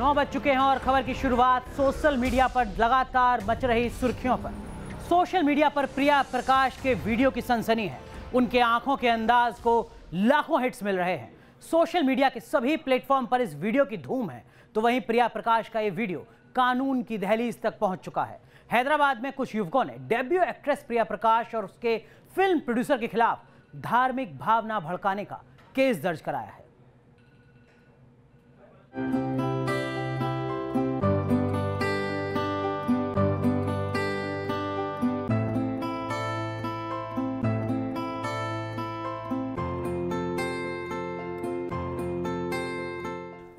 9 बज चुके हैं और खबर की शुरुआत सोशल मीडिया पर लगातार मच रही सुर्खियों पर। सोशल मीडिया पर प्रिया प्रकाश के वीडियो की सनसनी है। उनके आंखों के अंदाज को लाखों हिट्स मिल रहे हैं। सोशल मीडिया के सभी प्लेटफॉर्म पर इस वीडियो की धूम है। तो वहीं प्रिया प्रकाश का ये वीडियो कानून की दहलीज तक पहुंच चुका है। हैदराबाद में कुछ युवकों ने डेब्यू एक्ट्रेस प्रिया प्रकाश और उसके फिल्म प्रोड्यूसर के खिलाफ धार्मिक भावना भड़काने का केस दर्ज कराया है।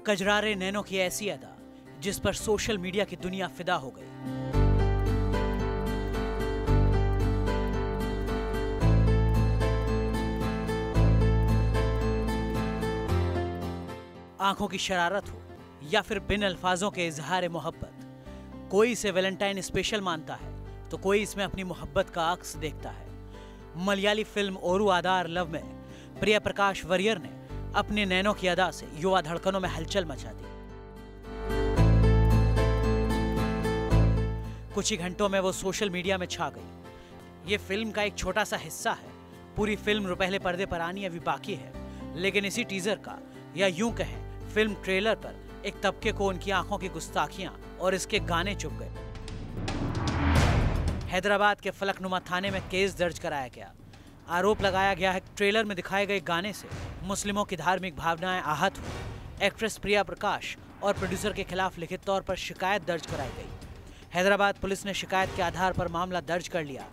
कजरारे नैनों की ऐसी अदा जिस पर सोशल मीडिया की दुनिया फिदा हो गई। आंखों की शरारत हो या फिर बिन अल्फाजों के इजहार मोहब्बत, कोई इसे वैलेंटाइन स्पेशल मानता है तो कोई इसमें अपनी मोहब्बत का अक्स देखता है। मलयाली फिल्म ओरू आदार लव में प्रिया प्रकाश वारियर ने अपने नैनों की अदा से युवा धड़कनों में हलचल मचा दी। कुछ ही घंटों में वो सोशल मीडिया में छा गई। ये फिल्म का एक छोटा सा हिस्सा है। पूरी फिल्म रुपहले पर्दे पर आनी अभी बाकी है, लेकिन इसी टीजर का या यूं कहें फिल्म ट्रेलर पर एक तबके को उनकी आंखों की गुस्ताखियां और इसके गाने चुभ गए। हैदराबाद के फलकनुमा थाने में केस दर्ज कराया गया। आरोप लगाया गया है कि ट्रेलर में दिखाए गए गाने से मुस्लिमों की धार्मिक भावनाएं आहत हुई। एक्ट्रेस प्रिया प्रकाश और प्रोड्यूसर के खिलाफ लिखित तौर पर शिकायत दर्ज कराई गई। हैदराबाद पुलिस ने शिकायत के आधार पर मामला दर्ज कर लिया।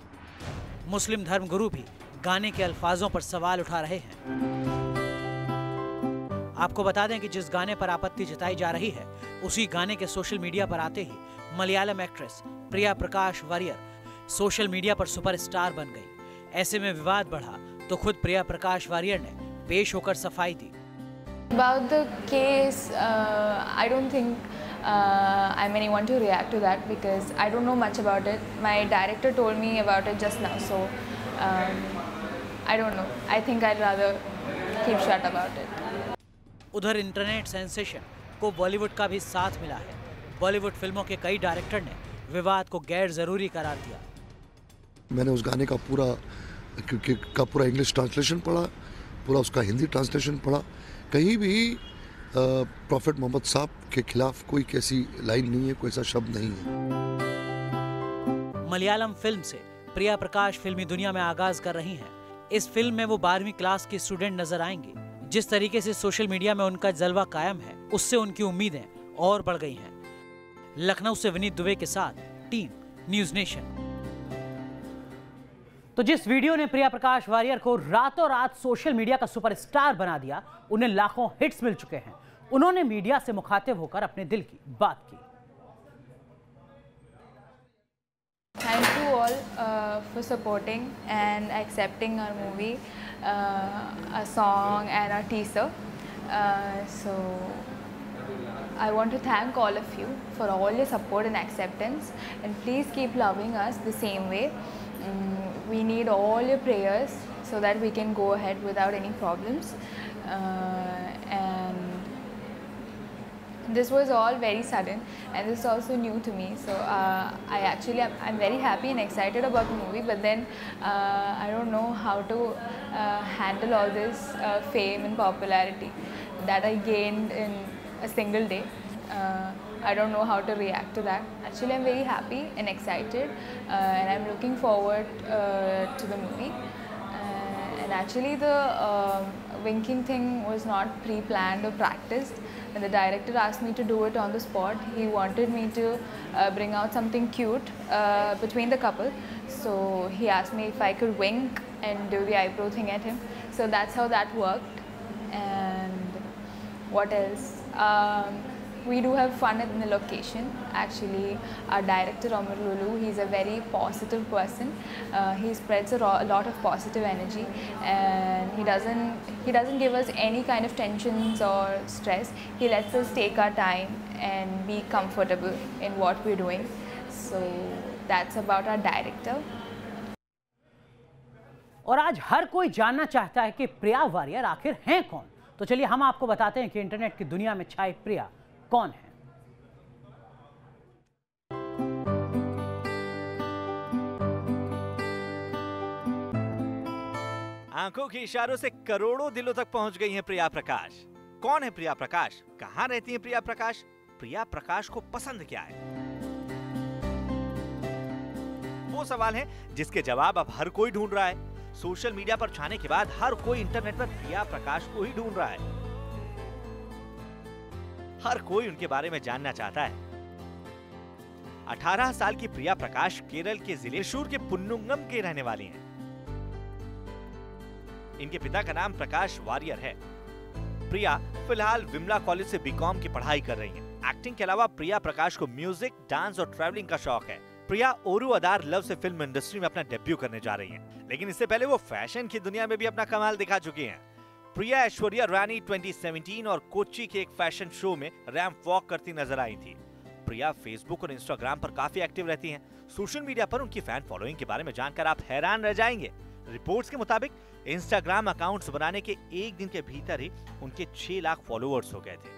मुस्लिम धर्मगुरु भी गाने के अल्फाजों पर सवाल उठा रहे हैं। आपको बता दें कि जिस गाने पर आपत्ति जताई जा रही है उसी गाने के सोशल मीडिया पर आते ही Malayalam actress Priya Prakash warrior social media पर सुपरस्टार बन गई। ऐसे में विवाद बढ़ा तो खुद प्रिया प्रकाश वारियर ने पेश होकर सफाई दी। About the case, I don't think I'm anyone to react to that because I don't know much about it. My director told me about it just now, so I don't know. I think I'd rather keep shut about it. उधर internet sensation को बॉलीवुड का भी साथ मिला है। बॉलीवुड फिल्मों के कई डायरेक्टर ने विवाद को गैर जरूरी करार दिया। मैंने उस गाने का पूरा इंग्लिश ट्रांसलेशन पढ़ा, पूरा उसका हिंदी ट्रांसलेशन पढ़ा। कहीं भी प्रॉफेट मोहम्मद साहब के खिलाफ कोई कैसी लाइन नहीं है, कोई ऐसा शब्द नहीं है। मलयालम फिल्म से प्रिया प्रकाश फिल्मी दुनिया में आगाज कर रही हैं। इस फिल्म में वो 12वीं क्लास की स्टूडेंट नजर आएंगी। जिस तरीके से सोशल मीडिया में उनका जलवा कायम है उससे उनकी उम्मीदें और बढ़ गई हैं। लखनऊ से विनीत दुबे के साथ टीम न्यूज नेशन। तो जिस वीडियो ने प्रिया प्रकाश वारियर को रातों रात सोशल मीडिया का सुपरस्टार बना दिया, उन्हें लाखों हिट्स मिल चुके हैं। उन्होंने मीडिया से मुखातिब होकर अपने दिल की बात की। Thank you all for supporting and accepting our movie, a song and our teaser. So I want to thank all of you for all your support and acceptance, and please keep loving us the same way. We need all your prayers so that we can go ahead without any problems. And this was all very sudden, and this is also new to me. So I'm very happy and excited about the movie, but then I don't know how to handle all this fame and popularity that I gained in a single day. I don't know how to react to that. Actually, I'm very happy and excited, and I'm looking forward to the movie. And actually, the winking thing was not pre-planned or practiced. When the director asked me to do it on the spot, he wanted me to bring out something cute between the couple. So he asked me if I could wink and do the eyebrow thing at him. So that's how that worked. And what else? We do have fun in the location. Actually, our director Amar Lulu, he's a very positive person. He spreads a lot of positive energy, and he doesn't give us any kind of tensions or stress. He lets us take our time and be comfortable in what we're doing. So that's about our director. और आज हर कोई जानना चाहता है कि प्रिया वारियर आखिर हैं कौन। तो चलिए हम आपको बताते हैं कि इंटरनेट की दुनिया में छाई प्रिया कौन है। आंखों के इशारों से करोड़ों दिलों तक पहुंच गई हैं प्रिया प्रकाश। कौन है प्रिया प्रकाश, कहां रहती है प्रिया प्रकाश, प्रिया प्रकाश को पसंद क्या है? वो सवाल है जिसके जवाब अब हर कोई ढूंढ रहा है। सोशल मीडिया पर छाने के बाद हर कोई इंटरनेट पर प्रिया प्रकाश को ही ढूंढ रहा है। हर कोई उनके बारे में जानना चाहता है। 18 साल की प्रिया प्रकाश केरल के जिले त्रिशूर के पुन्नुंगम के रहने वाली हैं। इनके पिता का नाम प्रकाश वारियर है। प्रिया फिलहाल विमला कॉलेज से बीकॉम की पढ़ाई कर रही हैं। एक्टिंग के अलावा प्रिया प्रकाश को म्यूजिक, डांस और ट्रैवलिंग का शौक है। प्रिया ओरू अदार लव से फिल्म इंडस्ट्री में अपना डेब्यू करने जा रही हैं, लेकिन इससे पहले वो फैशन की दुनिया में भी अपना कमाल दिखा चुकी हैं। प्रिया ऐश्वर्या रानी 2017 और कोच्चि के एक फैशन शो में रैंप वॉक करती नजर आई थी। प्रिया फेसबुक और इंस्टाग्राम पर काफी एक्टिव रहती हैं। सोशल मीडिया पर उनकी फैन फॉलोइंग के बारे में जानकर आप हैरान रह जाएंगे। रिपोर्ट्स के मुताबिक इंस्टाग्राम अकाउंट्स बनाने के एक दिन के भीतर ही उनके 6 लाख फॉलोअर्स हो गए थे।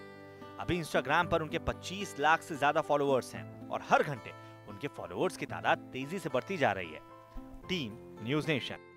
अभी इंस्टाग्राम पर उनके 25 लाख से ज्यादा फॉलोअर्स हैं और हर घंटे उनके फॉलोअर्स की तादाद तेजी से बढ़ती जा रही है। Team news nation.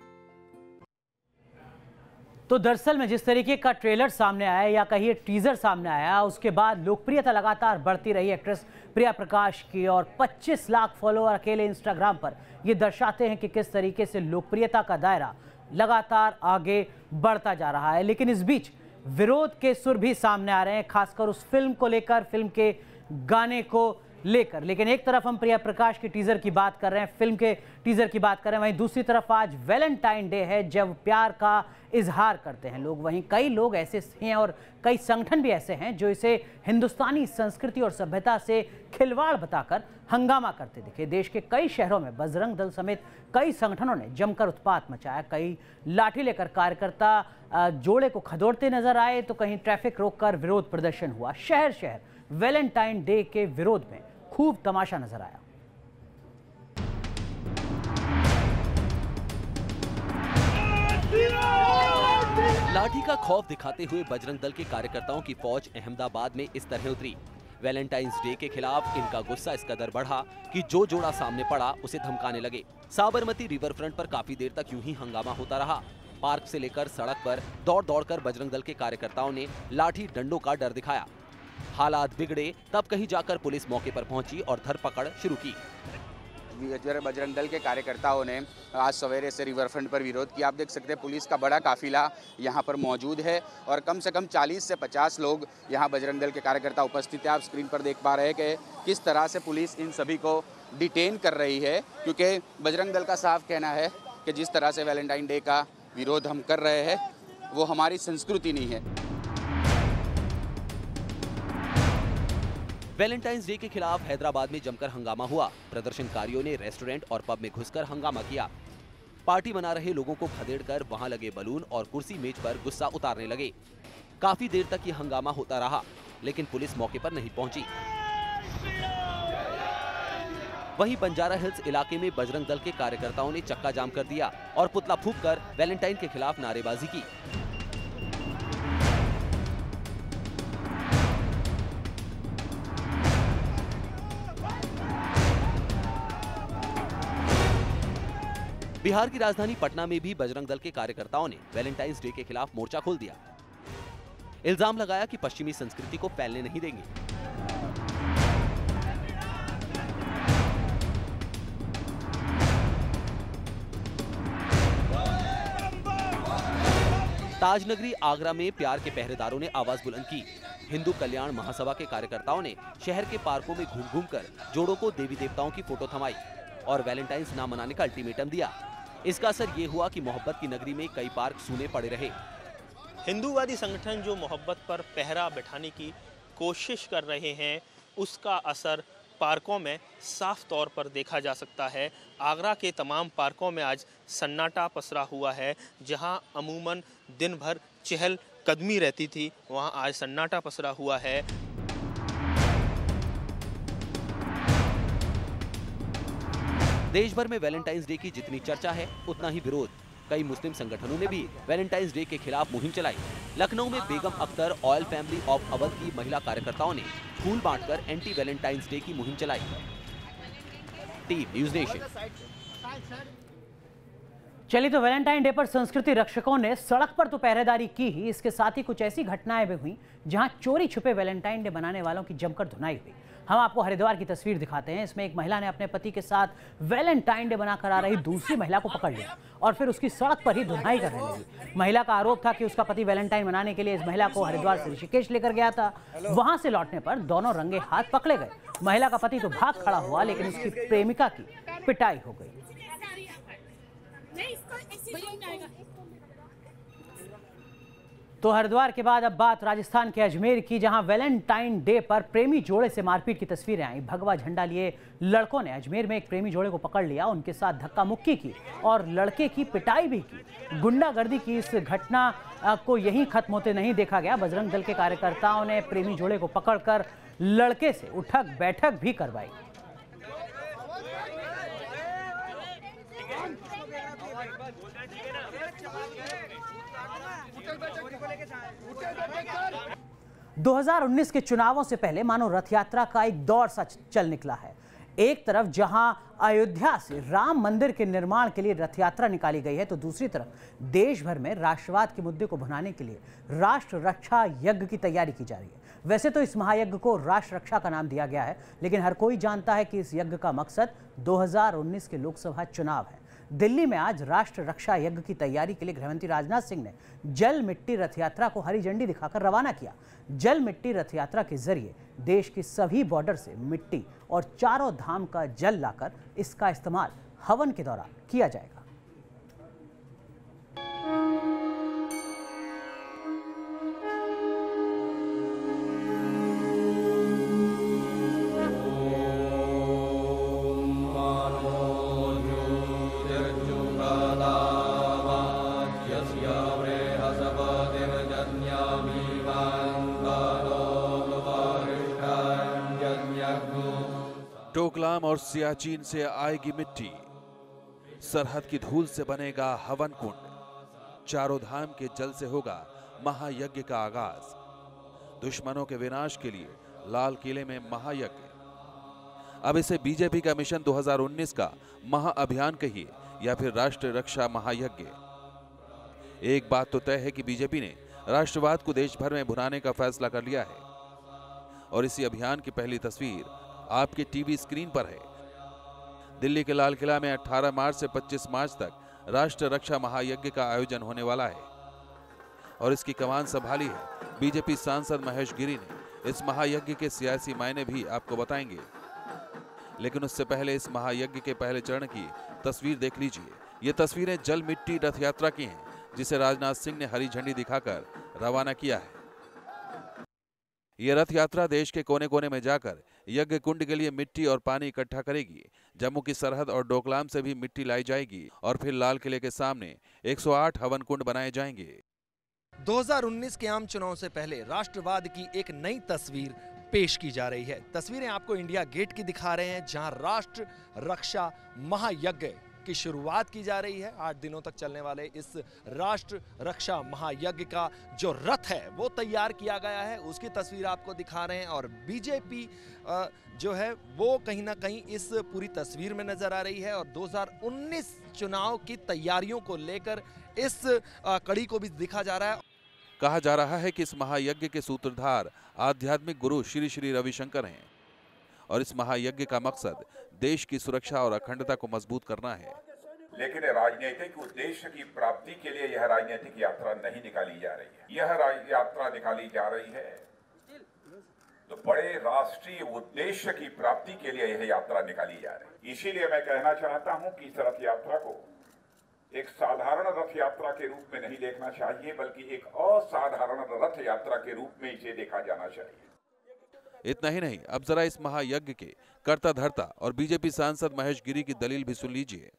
तो दरअसल में जिस तरीके का ट्रेलर सामने आया या कहिए टीजर सामने आया, उसके बाद लोकप्रियता लगातार बढ़ती रही एक्ट्रेस प्रिया प्रकाश की, और 25 लाख फॉलोअर अकेले इंस्टाग्राम पर ये दर्शाते हैं कि किस तरीके से लोकप्रियता का दायरा लगातार आगे बढ़ता जा रहा है। लेकिन इस बीच विरोध के सुर भी सामने आ रहे हैं, खासकर उस फिल्म को लेकर, फिल्म के गाने को लेकर। लेकिन एक तरफ हम प्रिया प्रकाश के टीजर की बात कर रहे हैं, फिल्म के टीजर की बात कर रहे हैं, वहीं दूसरी तरफ आज वैलेंटाइन डे है, जब प्यार का इजहार करते हैं लोग। वहीं कई लोग ऐसे हैं और कई संगठन भी ऐसे हैं जो इसे हिंदुस्तानी संस्कृति और सभ्यता से खिलवाड़ बताकर हंगामा करते दिखे। देश के कई शहरों में बजरंग दल समेत कई संगठनों ने जमकर उत्पात मचाया। कई लाठी लेकर कार्यकर्ता जोड़े को खदोड़ते नजर आए, तो कहीं ट्रैफिक रोककर विरोध प्रदर्शन हुआ। शहर शहर वैलेंटाइन डे के विरोध में खूब तमाशा नजर आया। लाठी का खौफ दिखाते हुए बजरंग दल के कार्यकर्ताओं की फौज अहमदाबाद में इस तरह उतरी। वैलेंटाइंस डे के खिलाफ इनका गुस्सा इस कदर बढ़ा कि जो जोड़ा सामने पड़ा उसे धमकाने लगे। साबरमती रिवर फ्रंट पर काफी देर तक यूं ही हंगामा होता रहा। पार्क से लेकर सड़क पर दौड़ दौड़कर बजरंग दल के कार्यकर्ताओं ने लाठी डंडों का डर दिखाया। हालात बिगड़े तब कहीं जाकर पुलिस मौके पर पहुंची और धरपकड़ शुरू की। बजरंग दल के कार्यकर्ताओं ने आज सवेरे से रिवर फ्रंट पर विरोध किया। आप देख सकते हैं पुलिस का बड़ा काफिला यहाँ पर मौजूद है और कम से कम 40 से 50 लोग यहाँ बजरंग दल के कार्यकर्ता उपस्थित हैं। आप स्क्रीन पर देख पा रहे हैं कि किस तरह से पुलिस इन सभी को डिटेन कर रही है, क्योंकि बजरंग दल का साफ कहना है कि जिस तरह से वैलेंटाइन डे का विरोध हम कर रहे हैं वो हमारी संस्कृति नहीं है। वैलेंटाइंस डे के खिलाफ हैदराबाद में जमकर हंगामा हुआ। प्रदर्शनकारियों ने रेस्टोरेंट और पब में घुसकर हंगामा किया। पार्टी मना रहे लोगों को खदेड़कर वहां लगे बलून और कुर्सी मेज पर गुस्सा उतारने लगे। काफी देर तक ये हंगामा होता रहा, लेकिन पुलिस मौके पर नहीं पहुंची। वहीं बंजारा हिल्स इलाके में बजरंग दल के कार्यकर्ताओं ने चक्का जाम कर दिया और पुतला फूंककर वैलेंटाइन के खिलाफ नारेबाजी की। बिहार की राजधानी पटना में भी बजरंग दल के कार्यकर्ताओं ने वैलेंटाइंस डे के खिलाफ मोर्चा खोल दिया। इल्जाम लगाया कि पश्चिमी संस्कृति को फैलने नहीं देंगे। ताजनगरी आगरा में प्यार के पहरेदारों ने आवाज बुलंद की। हिंदू कल्याण महासभा के कार्यकर्ताओं ने शहर के पार्कों में घूम घूमकर जोड़ों को देवी देवताओं की फोटो थमाई और वैलेंटाइंस ना मनाने का अल्टीमेटम दिया। इसका असर ये हुआ कि मोहब्बत की नगरी में कई पार्क सूने पड़े रहे। हिंदूवादी संगठन जो मोहब्बत पर पहरा बैठाने की कोशिश कर रहे हैं, उसका असर पार्कों में साफ तौर पर देखा जा सकता है। आगरा के तमाम पार्कों में आज सन्नाटा पसरा हुआ है। जहां अमूमन दिन भर चहल कदमी रहती थी, वहां आज सन्नाटा पसरा हुआ है। देश भर में वैलेंटाइंस डे की जितनी चर्चा है उतना ही विरोध। कई मुस्लिम संगठनों ने भी वैलेंटाइंस डे के खिलाफ मुहिम चलाई। लखनऊ में Begum Akhtar royal family of Awadh की महिला कार्यकर्ताओं ने फूल बांटकर एंटी वैलेंटाइंस डे की मुहिम चलाई। Team news nation. चलिए, तो वैलेंटाइन डे पर संस्कृति रक्षकों ने सड़क पर तो पहरेदारी की ही, इसके साथ ही कुछ ऐसी घटनाएं भी हुई जहां चोरी छुपे वैलेंटाइन डे बनाने वालों की जमकर धुनाई हुई। हम आपको हरिद्वार की तस्वीर दिखाते हैं। इसमें एक महिला ने अपने पति के साथ वैलेंटाइन डे बनाकर आ रही दूसरी महिला को पकड़ लिया और फिर उसकी सड़क पर ही धुनाई करने लगी। महिला का आरोप था कि उसका पति वैलेंटाइन मनाने के लिए इस महिला को हरिद्वार से ऋषिकेश लेकर गया था। वहां से लौटने पर दोनों रंगे हाथ पकड़े गए। महिला का पति तो भाग खड़ा हुआ, लेकिन उसकी प्रेमिका की पिटाई हो गई। तो हरिद्वार के बाद अब बात राजस्थान के अजमेर की, जहां वैलेंटाइन डे पर प्रेमी जोड़े से मारपीट की तस्वीरें आई। भगवा झंडा लिए लड़कों ने अजमेर में एक प्रेमी जोड़े को पकड़ लिया, उनके साथ धक्का मुक्की की और लड़के की पिटाई भी की। गुंडागर्दी की इस घटना को यहीं खत्म होते नहीं देखा गया। बजरंग दल के कार्यकर्ताओं ने प्रेमी जोड़े को पकड़कर लड़के से उठक बैठक भी करवाई। दो 2019 के चुनावों से पहले मानो रथ यात्रा का एक दौर सा चल निकला है। एक तरफ जहां अयोध्या से राम मंदिर के निर्माण के लिए रथ यात्रा निकाली गई है, तो दूसरी तरफ देश भर में राष्ट्रवाद के मुद्दे को भुनाने के लिए राष्ट्र रक्षा यज्ञ की तैयारी की जा रही है। वैसे तो इस महायज्ञ को राष्ट्र रक्षा का नाम दिया गया है, लेकिन हर कोई जानता है कि इस यज्ञ का मकसद 2019 के लोकसभा चुनाव है। दिल्ली में आज राष्ट्र रक्षा यज्ञ की तैयारी के लिए गृहमंत्री राजनाथ सिंह ने जल मिट्टी रथ यात्रा को हरी झंडी दिखाकर रवाना किया। जल मिट्टी रथ यात्रा के जरिए देश की सभी बॉर्डर से मिट्टी और चारों धाम का जल लाकर इसका इस्तेमाल हवन के दौरान किया जाएगा। डोकलाम और सियाचिन से आएगी मिट्टी, सरहद की धूल से बनेगा हवन कुंड, चारों धाम के जल से होगा महायज्ञ का आगाज। दुश्मनों के विनाश के लिए लाल किले में महायज्ञ। अब इसे बीजेपी का मिशन 2019 का महाअभियान कहिए या फिर राष्ट्र रक्षा महायज्ञ। एक बात तो तय है कि बीजेपी ने राष्ट्रवाद को देश भर में भुनाने का फैसला कर लिया है और इसी अभियान की पहली तस्वीर आपके टीवी स्क्रीन पर है। दिल्ली के लाल किला में 18 मार्च से 25 मार्च तक राष्ट्र रक्षा महायज्ञ का आयोजन होने वाला है और इसकी कमान संभाली है बीजेपी सांसद महेश गिरी ने। इस महायज्ञ के सियासी मायने भी आपको बताएंगे, लेकिन उससे पहले इस महायज्ञ के पहले चरण की तस्वीर देख लीजिए। ये तस्वीरें जल मिट्टी रथ यात्रा की हैं, जिसे राजनाथ सिंह ने हरी झंडी दिखाकर रवाना किया है। ये रथ यात्रा देश के कोने कोने में जाकर यज्ञ कुंड के लिए मिट्टी और पानी इकट्ठा करेगी। जम्मू की सरहद और डोकलाम से भी मिट्टी लाई जाएगी और फिर लाल किले के सामने 108 हवन कुंड बनाए जाएंगे। 2019 के आम चुनाव से पहले राष्ट्रवाद की एक नई तस्वीर पेश की जा रही है। तस्वीरें आपको इंडिया गेट की दिखा रहे हैं, जहां राष्ट्र रक्षा महायज्ञ की शुरुआत की जा रही है। 8 दिनों तक चलने वाले इस राष्ट्र रक्षा महायज्ञ का जो रथ है वो तैयार किया गया है, उसकी तस्वीर आपको दिखा रहे हैं। और बीजेपी जो है वो कहीं ना कहीं इस पूरी तस्वीर में नजर आ रही है और 2019 चुनाव की तैयारियों को लेकर इस कड़ी को भी दिखा जा रहा है। कहा जा रहा है कि इस महायज्ञ के सूत्रधार आध्यात्मिक गुरु श्री श्री रविशंकर हैं और इस महायज्ञ का मकसद देश की सुरक्षा और अखंडता को मजबूत करना है। लेकिन राजनीतिक उद्देश्य की प्राप्ति के लिए यह राजनीतिक यात्रा नहीं निकाली जा रही है। यह यात्रा निकाली जा रही है तो बड़े राष्ट्रीय उद्देश्य की प्राप्ति के लिए यह यात्रा निकाली जा रही है। इसीलिए मैं कहना चाहता हूं कि इस रथ यात्रा को एक साधारण रथ यात्रा के रूप में नहीं देखना चाहिए, बल्कि एक असाधारण रथ यात्रा के रूप में इसे देखा जाना चाहिए। इतना ही नहीं, अब जरा इस महायज्ञ के कर्ता धर्ता और बीजेपी सांसद महेश गिरी की दलील भी सुन लीजिए।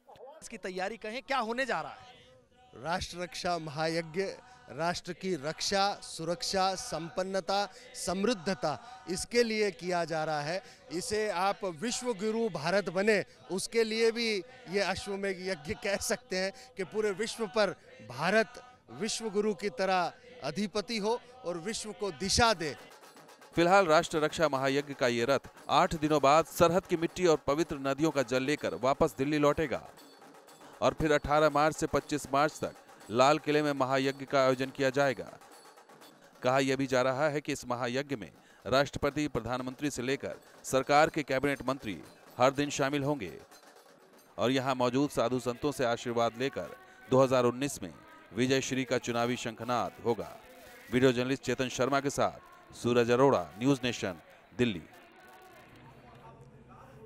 इसकी तैयारी कहें, क्या होने जा रहा है? राष्ट्र रक्षा महायज्ञ राष्ट्र की रक्षा, सुरक्षा, संपन्नता, समृद्धता इसके लिए किया जा रहा है। इसे आप विश्व गुरु भारत बने उसके लिए भी ये अश्वमेध यज्ञ कह सकते हैं कि पूरे विश्व पर भारत विश्व गुरु की तरह अधिपति हो और विश्व को दिशा दे। फिलहाल राष्ट्र रक्षा महायज्ञ का ये रथ 8 दिनों बाद सरहद की मिट्टी और पवित्र नदियों का जल लेकर वापस दिल्ली लौटेगा और फिर 18 मार्च से 25 मार्च तक लाल किले में महायज्ञ का आयोजन किया जाएगा। कहा यह भी जा रहा है कि इस महायज्ञ में राष्ट्रपति, प्रधानमंत्री से लेकर सरकार के कैबिनेट मंत्री हर दिन शामिल होंगे और यहां मौजूद साधु संतों से आशीर्वाद लेकर 2019 में विजय श्री का चुनावी शंखनाद होगा। वीडियो जर्नलिस्ट चेतन शर्मा के साथ सूरज अरोड़ा, न्यूज नेशन, दिल्ली।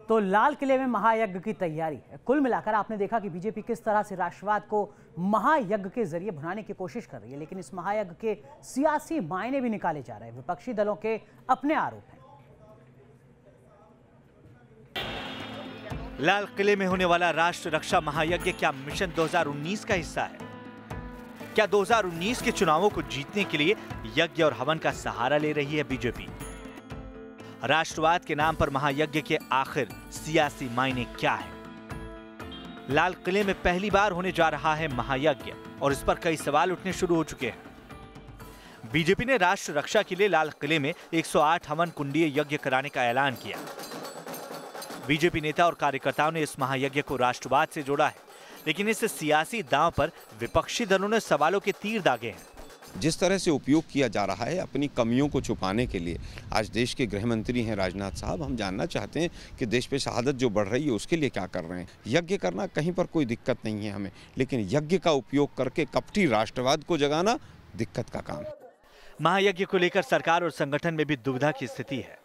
तो लाल किले में महायज्ञ की तैयारी है। कुल मिलाकर आपने देखा कि बीजेपी किस तरह से राष्ट्रवाद को महायज्ञ के जरिए भुनाने की कोशिश कर रही है, लेकिन इस महायज्ञ के सियासी मायने भी निकाले जा रहे हैं। विपक्षी दलों के अपने आरोप हैं। लाल किले में होने वाला राष्ट्र रक्षा महायज्ञ क्या मिशन 2019 का हिस्सा है? क्या 2019 के चुनावों को जीतने के लिए यज्ञ और हवन का सहारा ले रही है बीजेपी? राष्ट्रवाद के नाम पर महायज्ञ के आखिर सियासी मायने क्या है? लाल किले में पहली बार होने जा रहा है महायज्ञ और इस पर कई सवाल उठने शुरू हो चुके हैं। बीजेपी ने राष्ट्र रक्षा के लिए लाल किले में 108 हवन कुंडीय यज्ञ कराने का ऐलान किया। बीजेपी नेता और कार्यकर्ताओं ने इस महायज्ञ को राष्ट्रवाद से जोड़ा है, लेकिन इस सियासी दांव पर विपक्षी दलों ने सवालों के तीर दागे हैं। जिस तरह से उपयोग किया जा रहा है अपनी कमियों को छुपाने के लिए, आज देश के गृह मंत्री हैं राजनाथ साहब, हम जानना चाहते हैं कि देश पे शहादत जो बढ़ रही है उसके लिए क्या कर रहे हैं। यज्ञ करना कहीं पर कोई दिक्कत नहीं है हमें, लेकिन यज्ञ का उपयोग करके कपटी राष्ट्रवाद को जगाना दिक्कत का काम है। महायज्ञ को लेकर सरकार और संगठन में भी दुविधा की स्थिति है।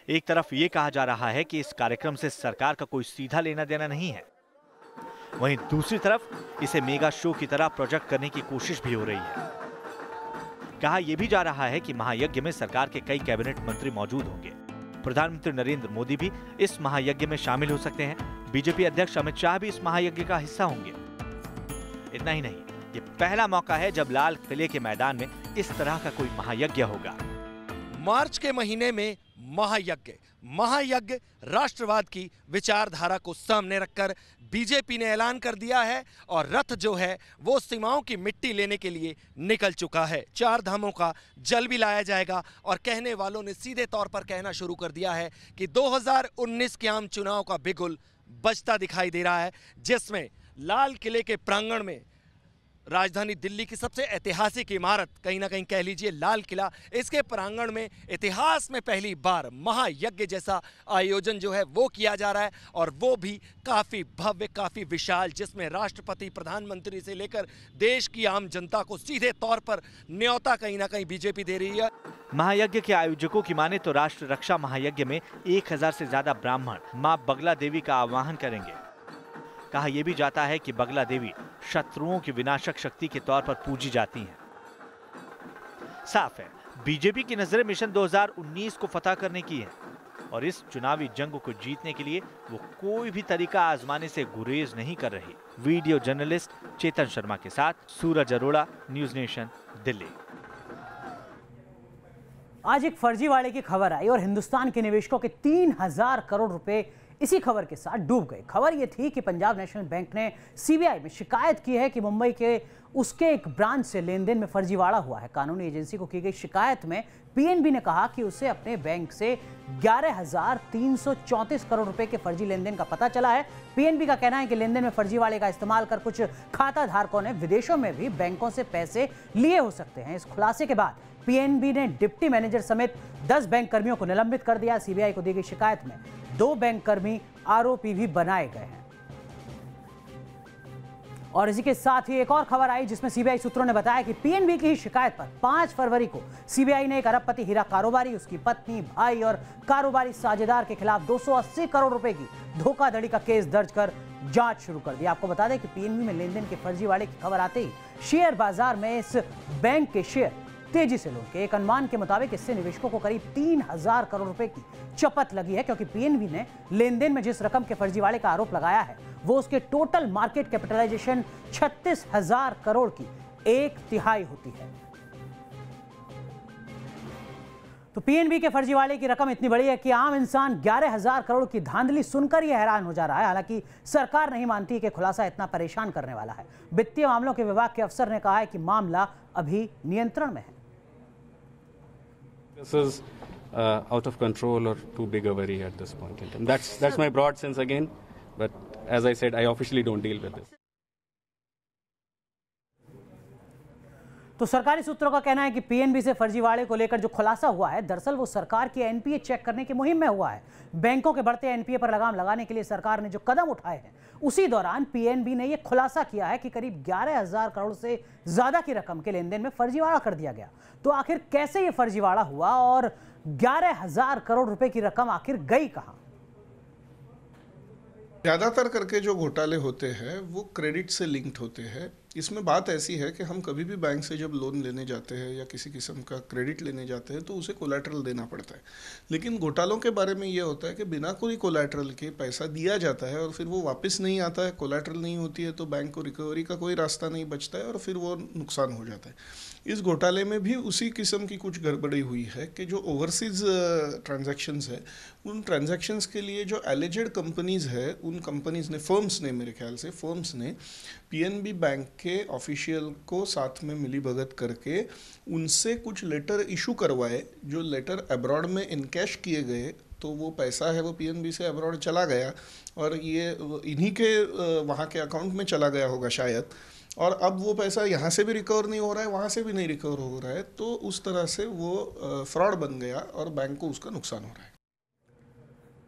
एक तरफ ये कहा जा रहा है कि इस कार्यक्रम से सरकार का कोई सीधा लेना देना नहीं है, वहीं दूसरी तरफ इसे मेगा शो की तरह प्रोजेक्ट करने की कोशिश भी हो रही है। कहा यह भी जा रहा है कि महायज्ञ में सरकार के कई कैबिनेट मंत्री मौजूद होंगे। प्रधानमंत्री नरेंद्र मोदी भी इस महायज्ञ में शामिल हो सकते हैं। बीजेपी अध्यक्ष अमित शाह भी इस महायज्ञ का हिस्सा होंगे। इतना ही नहीं, ये पहला मौका है जब लाल किले के मैदान में इस तरह का कोई महायज्ञ होगा। मार्च के महीने में महायज्ञ राष्ट्रवाद की विचारधारा को सामने रखकर बीजेपी ने ऐलान कर दिया है और रथ जो है वो सीमाओं की मिट्टी लेने के लिए निकल चुका है। 4 धामों का जल भी लाया जाएगा और कहने वालों ने सीधे तौर पर कहना शुरू कर दिया है कि 2019 के आम चुनाव का बिगुल बजता दिखाई दे रहा है, जिसमें लाल किले के प्रांगण में राजधानी दिल्ली की सबसे ऐतिहासिक इमारत, कहीं ना कहीं कह लीजिए लाल किला, इसके प्रांगण में इतिहास में पहली बार महायज्ञ जैसा आयोजन जो है वो किया जा रहा है और वो भी काफ़ी भव्य, काफ़ी विशाल, जिसमें राष्ट्रपति, प्रधानमंत्री से लेकर देश की आम जनता को सीधे तौर पर न्योता कहीं ना कहीं बीजेपी दे रही है। महायज्ञ के आयोजकों की माने तो राष्ट्र रक्षा महायज्ञ में 1000 से ज्यादा ब्राह्मण मां बगला देवी का आवाहन करेंगे। कहा यह भी जाता है कि बगला देवी शत्रुओं की विनाशक शक्ति के तौर पर पूजी जाती हैं। साफ है, बीजेपी की नजरें मिशन 2019 को फतह करने की है और इस चुनावी जंग को जीतने के लिए वो कोई भी तरीका आजमाने से गुरेज नहीं कर रही। वीडियो जर्नलिस्ट चेतन शर्मा के साथ सूरज अरोड़ा, न्यूज नेशन, दिल्ली। आज एक फर्जीवाड़े की खबर आई और हिंदुस्तान के निवेशकों के 3000 करोड़ रुपए इसी खबर के साथ डूब गए। खबर यह थी कि पंजाब नेशनल बैंक ने सीबीआई में शिकायत की है कि मुंबई के उसके एक ब्रांच से लेन देन में फर्जीवाड़ा हुआ है। कानूनी एजेंसी को की गई शिकायत में पीएनबी ने कहा कि उसे अपने बैंक से 11,334 करोड़ रुपए के फर्जी लेनदेन का पता चला है। पीएनबी का कहना है कि लेनदेन में फर्जीवाड़े का इस्तेमाल कर कुछ खाता धारकों ने विदेशों में भी बैंकों से पैसे लिए हो सकते हैं। इस खुलासे के बाद पीएनबी ने डिप्टी मैनेजर समेत 10 बैंक कर्मियों को निलंबित कर दिया। सीबीआई को दी गई शिकायत में 2 बैंक कर्मी आरोपी भी बनाए गए हैं। और इसी के साथ ही एक और खबर आई जिसमें सीबीआई सूत्रों ने बताया कि पीएनबी की ही शिकायत पर 5 फरवरी को सीबीआई ने एक अरबपति हीरा कारोबारी, उसकी पत्नी, भाई और कारोबारी साझेदार के खिलाफ 280 करोड़ रुपए की धोखाधड़ी का केस दर्ज कर जांच शुरू कर दी। आपको बता दें कि पीएनबी में लेनदेन के फर्जीवाड़े की खबर आते ही शेयर बाजार में इस बैंक के शेयर तेजी से लौटे। एक अनुमान के मुताबिक इससे निवेशकों को करीब 3000 करोड़ रुपए की चपत लगी है, क्योंकि पीएनबी ने लेनदेन में जिस रकम के फर्जीवाड़े का आरोप लगाया है वो उसके टोटल मार्केट कैपिटलाइजेशन 36,000 करोड़ की 1/3 होती है। तो पीएनबी के फर्जीवाड़े की रकम इतनी बड़ी है कि आम इंसान 11,000 करोड़ की धांधली सुनकर ही हैरान हो जा रहा है। हालांकि सरकार नहीं मानती कि खुलासा इतना परेशान करने वाला है। वित्तीय मामलों के विभाग के अफसर ने कहा है कि मामला अभी नियंत्रण में है। This is out of control or too big a worry at this point in time. That's my broad sense again, but as I said, I officially don't deal with this. तो सरकारी सूत्रों का कहना है कि पीएनबी से फर्जीवाड़े को लेकर जो खुलासा हुआ है, दरअसल वो सरकार की एनपीए चेक करने की मुहिम में हुआ है। बैंकों के बढ़ते एनपीए पर लगाम लगाने के लिए सरकार ने जो कदम उठाए हैं, उसी दौरान पीएनबी ने यह खुलासा किया है कि करीब 11,000 करोड़ से ज्यादा की रकम के लेन देन में फर्जीवाड़ा कर दिया गया। तो आखिर कैसे यह फर्जीवाड़ा हुआ और 11,000 करोड़ रुपए की रकम आखिर गई कहां? ज़्यादातर करके जो घोटाले होते हैं वो क्रेडिट से लिंक्ड होते हैं। इसमें बात ऐसी है कि हम कभी भी बैंक से जब लोन लेने जाते हैं या किसी किस्म का क्रेडिट लेने जाते हैं तो उसे कोलैटरल देना पड़ता है, लेकिन घोटालों के बारे में ये होता है कि बिना कोई कोलैटरल के पैसा दिया जाता है और फिर वो वापस नहीं आता है। कोलैटरल नहीं होती है तो बैंक को रिकवरी का कोई रास्ता नहीं बचता है और फिर वो नुकसान हो जाता है। इस घोटाले में भी उसी किस्म की कुछ गड़बड़ी हुई है कि जो ओवरसीज़ ट्रांजैक्शंस है, उन ट्रांजैक्शंस के लिए जो एलिजेड कंपनीज़ है, उन कंपनीज़ ने, फर्म्स ने, मेरे ख्याल से फर्म्स ने पीएनबी बैंक के ऑफिशियल को साथ में मिली भगत करके उनसे कुछ लेटर इशू करवाए, जो लेटर अब्रॉड में इनकैश किए गए। तो वो पैसा है वो पीएनबी से अब्रॉड चला गया और ये इन्हीं के वहाँ के अकाउंट में चला गया होगा शायद, और अब वो पैसा यहाँ से भी रिकवर नहीं हो रहा है, वहाँ से भी नहीं रिकवर हो रहा है। तो उस तरह से वो फ्रॉड बन गया और बैंक को उसका नुकसान हो रहा है।